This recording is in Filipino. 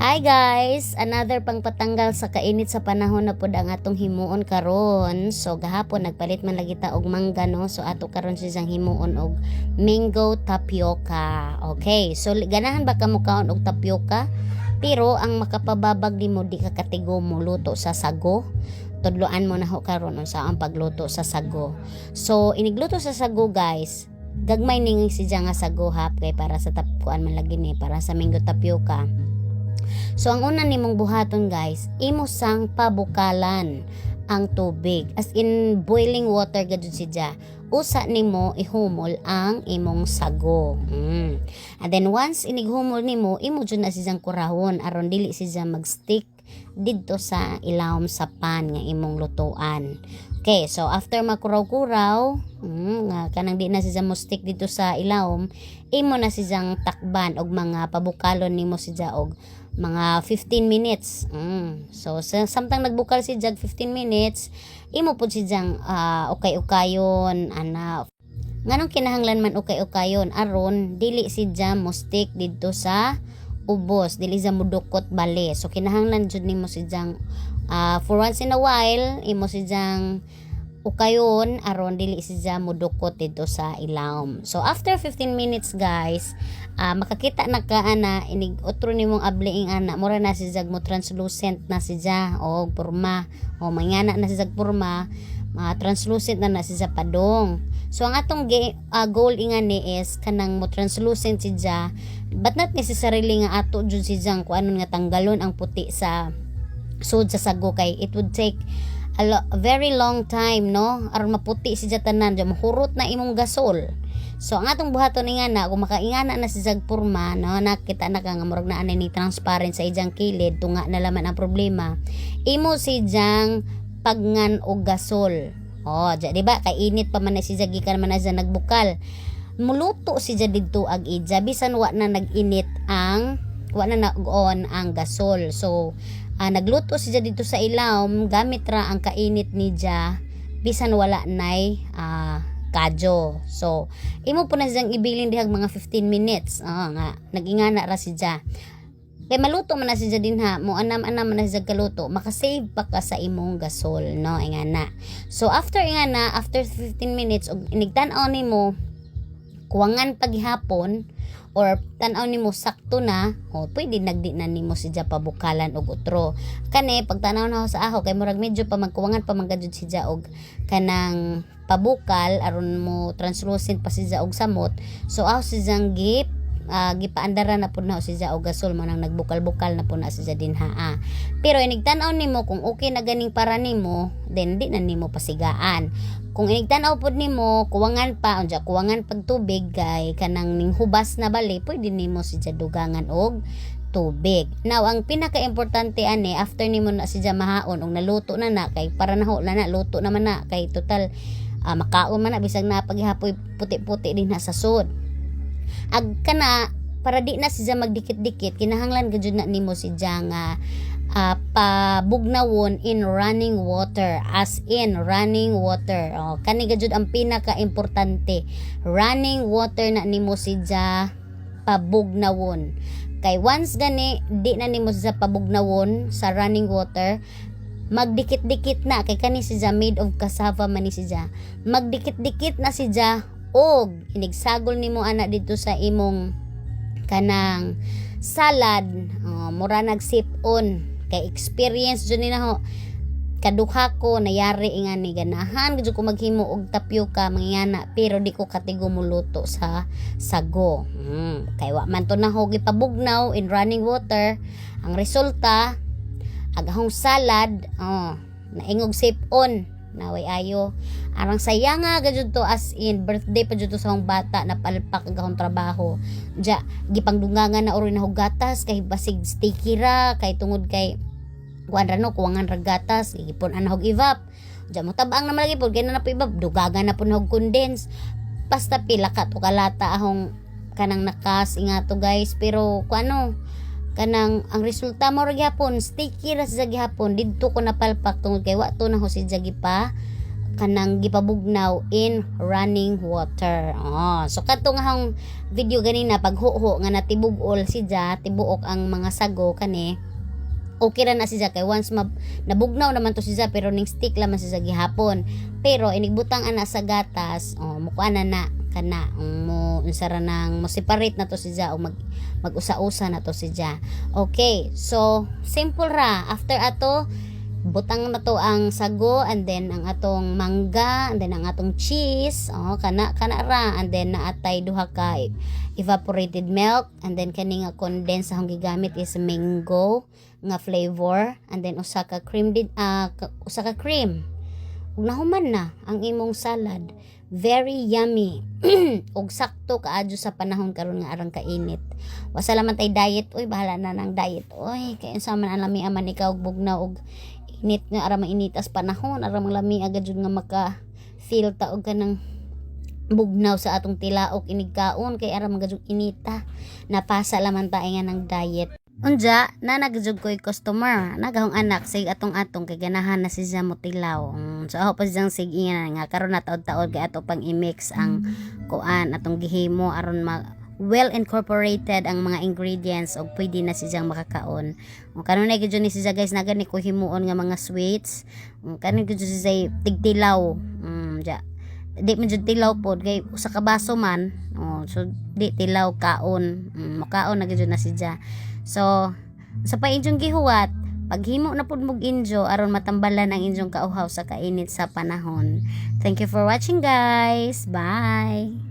Hi guys! Another pang patanggal sa kainit sa panahon na pud ang atong himuon karon. So gahapon nagpalit man lagi ta og mangga no. So ato karon siyang himuon og mango tapioca. Okay, so ganahan ba kamo kaon og tapioca? Pero ang makapababag nimo di ka katigo mo luto sa sago. Tudloan mo na ho karon unsa ang pagluto sa sago. So inigluto sa sago guys. Gagmay ning siya nga sago hap kay para sa tapkuan man lagi ni para sa mango tapioca. So ang una nimong buhaton guys, imo sang pabukalan ang tubig. As in boiling water gadud siya. Usa nimo ihumol ang imong sago. And then once inighumol nimo, imo jud na siyang kurahon aron dili siya magstick didto sa ilawom sa pan nga imong lutuan. Okay, so after makuraw-kuraw, nga kanang di na siya mo stick dito sa ilawom, imo na siyang takban og mga pabukalon nimo siya og mga 15 minutes. So samtang nagbukal si jag 15 minutes, imo pud siyang ukay-ukayon ana. Nganong kinahanglan man ukay-ukayon aron dili siya mo stick dito sa ubos, dili siya mudukot bali. So kinahanglan jud nimo siyang for once in a while imo siyang ukayon aron dili siya mudukot dito sa ilawom. So after 15 minutes guys, makakita na ka ana inig otro nimong abliing ana mura na siya mo translucent na siya o porma o mangana na siya porma, translucent na siya padong. So ang atong goal ingani is kanang mo translucent siya, but not necessarily nga ato jud siya kuanon nga tanggalon ang puti sa sud sa sago kay it would take a very long time no aron maputi siya tanan diya mahurot na imong gasol. So ang atong buhaton ingana kung makaingana na si jag porma no nakita na ka nga murag na ni transparent sa ijang kilid tunga na laman ang problema, imo si jang pagngan og gasol. Di ba kay init pa man na si jag gikan man na siya nagbukal, muluto si jag didto ag ija bisan wa na nag-init ang wa na nag-on ang gasol. So nagluto siya dito sa ilawom gamit ra ang kainit ni ja bisan wala nay kadyo. So imo po na siyang ibilin dihag mga 15 minutes nga nagingana ra siya kay maluto man na siya din ha mo anam-anam man na siya kaluto, makasave pa ka sa imong gasol no ingana. So after 15 minutes og inigtan-aw nimo kuwangan paghapon or tan-aw nimo sakto na, pwede nagdi na nimo siya pabukalan og utro. Kani pagtanaw na sa aho kay murag medyo pa magkuwangan pa maggadud siya og kanang pabukal aron mo translucent pa siya og samot. So aho siyang gipaandara na pud na siya og gasol man ang nagbukal-bukal na pud na siya din ha. Pero inigtan-aw nimo kung okay na ganing para nimo, then di na nimo pasigaan. Kung inigtan-aw pud nimo kuwangan pa unya kuwangan pag tubig kay kanang ning hubas na bali, pwede nimo siya dugangan og tubig. Now ang pinaka-importante ani after nimo na siya mahaon og naluto na kay para naho na luto naman na kay total makaon man na bisag na paghihapoy puti-puti din na sa sud. Ag kana para di na siya magdikit-dikit kinahanglan gud na nimo siya nga pabugnawon in running water, as in running water. Kani gud ang pinaka-importante, running water na nimo siya pabugnawon. Kay once gani di na nimo siya pabugnawon sa running water, magdikit-dikit na kay kani siya made of cassava man ni siya, magdikit-dikit na siya og inigsagol nimo ana dito sa imong kanang salad, mura nagsip-on kay experience jud ni na kaduha ko nayari ingani ganahan gud ko maghimo og tapioca mangingana pero di ko katigo muluto sa sago. Kay wa man to na gipabugnaw in running water, ang resulta agahong salad naingog sip-on naway ayo arang sayang nga gud to, as in birthday pa jud to sa akong bata na palpak agahong trabaho ja gipangdungangan na ori na gatas kay basig sticky ra kay tungod kay kuan ra no kuwangan ra gatas gipon ana og evap ja mo tabang na malagi pod kay na po evap dugagan na po og condense basta pila ka to kalata ahong kanang nakas ingato guys. Pero kuano kanang ang resulta mo ra gyapon sticky ra sa gyapon didto ko napalpak tungod kay wa to na ho si jagi pa kanang gipabugnaw in running water. So katong hang video ganina paghuho nga natibugol siya, tibuok ang mga sago kani. Okay ra na siya kay once nabugnaw naman to siya pero ning stick lang man siya gihapon. Pero inigbutang ana sa gatas, mukuan na kana mo unsara nang mo separate na to siya o mag-usa-usa na to siya. Okay, so simple ra. After ato butang na to ang sago and then ang atong mangga and then ang atong cheese kana ra and then naatay duha ka evaporated milk and then kani nga condensed ang gigamit is mango nga flavor and then usa ka cream ug nahuman na ang imong salad. Very yummy ug sakto kaadyo sa panahon karon nga arang kainit. Wa salaman tay diet, oy bahala na nang diet. Oy kay unsa man ang lami aman ikaw og bugnaw og init nga ara mainitas panahon ara manglami agad jud nga maka feel ta og kanang bugnaw sa atong tilaok inigkaon kay ara magad jud inita napasa laman ta nga ng diet. Unja na nagjud koy customer nagahong anak sig atong kay ganahan na siya motilaw. So ako pa siyang sige nga karon na taod-taod kay ato pang i-mix ang kuan atong gihimo aron well incorporated ang mga ingredients o pwede na siya makakaon. Kanunay gyud ni siya guys nagani ko himuon nga mga sweets. Kanin gyud siya tigtilaw. Di man jud tilaw pod kay usa ka baso man. So di tilaw kaon. Makaon na gyud na siya. So sa pa inyong gihuwat paghimo na pud mog injo aron matambalan ang inyong kauhaw sa kainit sa panahon. Thank you for watching guys. Bye.